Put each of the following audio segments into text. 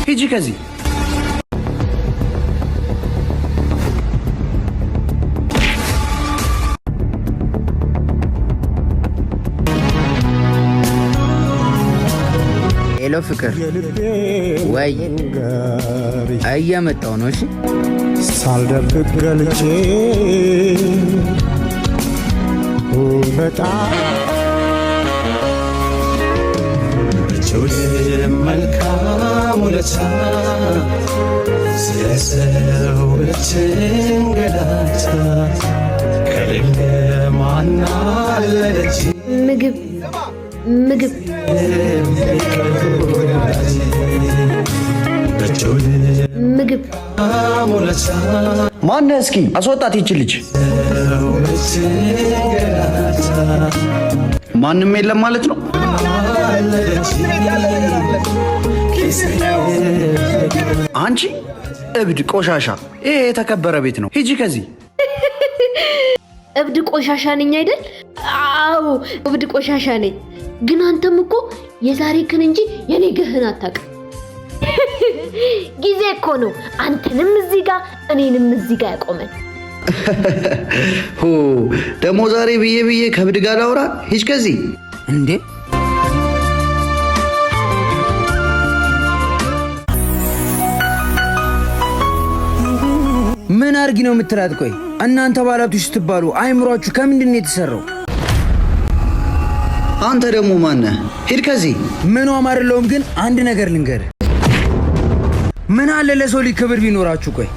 ሂጂ ከዚህ ሄሎ ፍቅር ወይ እየመጣሁ ነው። እሺ ሳልደብቅ ገልጬ በጣም መልካም ውለታ ስለሰው ብትንገላታ ከሌለ ማናለች ምግብ ምግብ ማነህ? እስኪ አስወጣት ይቺ ልጅ። ማንም የለም ማለት ነው? አንቺ እብድ ቆሻሻ! ይሄ የተከበረ ቤት ነው። ሂጂ ከዚህ። እብድ ቆሻሻ ነኝ አይደል? አዎ እብድ ቆሻሻ ነኝ። ግን አንተም እኮ የዛሬክን እንጂ የነገህን አታውቅም። ጊዜ እኮ ነው አንተንም እዚህ ጋር እኔንም እዚህ ጋር ያቆመን። ደግሞ ዛሬ ብዬ ከብድ ጋር ላውራ። ሂጅ ከዚህ። እንዴ ምን አርጊ ነው የምትላት? ቆይ እናንተ ባላችሁ ስትባሉ አይምሯችሁ ከምንድን ነው የተሰራው? አንተ ደግሞ ማነህ? ሂድ ከዚህ። ምን አማርለውም። ግን አንድ ነገር ልንገር፣ ምን አለ ለሰው ልጅ ክብር ቢኖራችሁ። ቆይ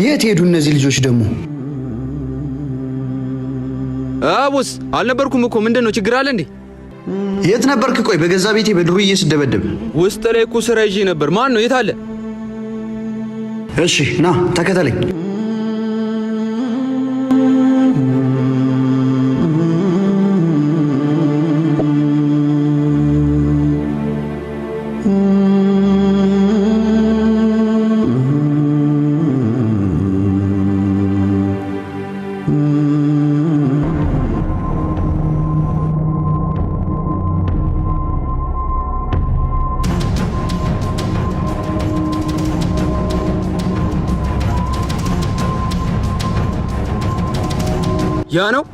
የት ሄዱ እነዚህ ልጆች ደግሞ? አቡስ አልነበርኩም እኮ። ምንድነው ችግር አለ እንዴ? የት ነበርክ? ቆይ በገዛ ቤቴ በድሩዬ ስደበደብ ውስጥ ላይ እኮ ስራ ይዤ ነበር። ማን ነው? የት አለ? እሺ ና ተከተለኝ። ያ ነው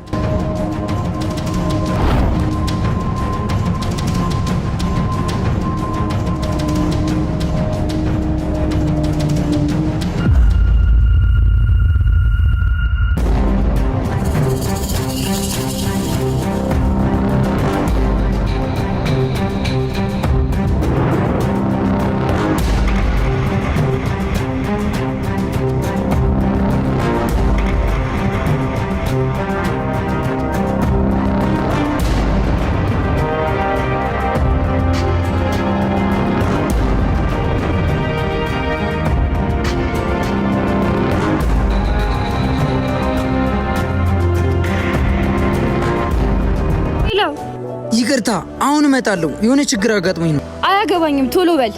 ይቅርታ፣ አሁን እመጣለሁ። የሆነ ችግር አጋጥሞኝ ነው። አያገባኝም፣ ቶሎ በል።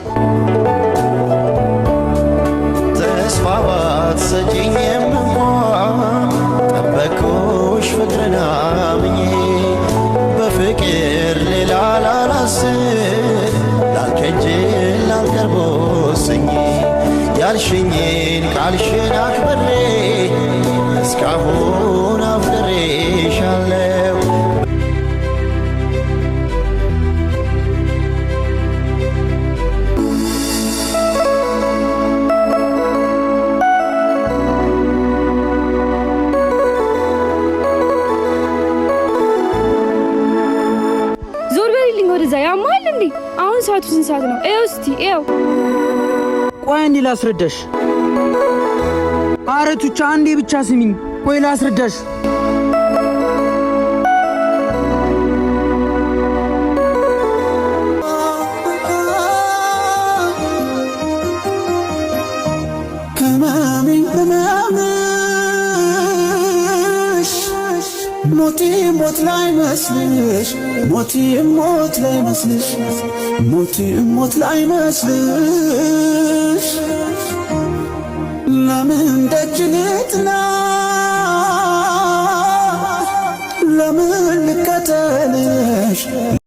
ተስፋባት ሰጪኝም እንኳን ጠበቅኩሽ ፍቅርን አምኜ በፍቅር ሌላ ላላስብ ላልከጅል ላልቀርብ ወስኜ ያልሽኝን ቃልሽን አክብሬ እስካሁን አፍቅሬሻለሁ። አሁን ሰዓቱ ስንት ሰዓት ነው? ኤው እስቲ ኤው። ቆይ አንዴ ላስረዳሽ። ኧረ ቱቻ አንዴ ብቻ ስሚኝ። ቆይ ላስረዳሽ። ሞቲ ሞት ላይ መስልሽ ሞቲ ሞት ላይ መስልሽ ሞቲ ሞት ላይ መስልሽ ለምን ደጅ ልጥና ለምን ልከተልሽ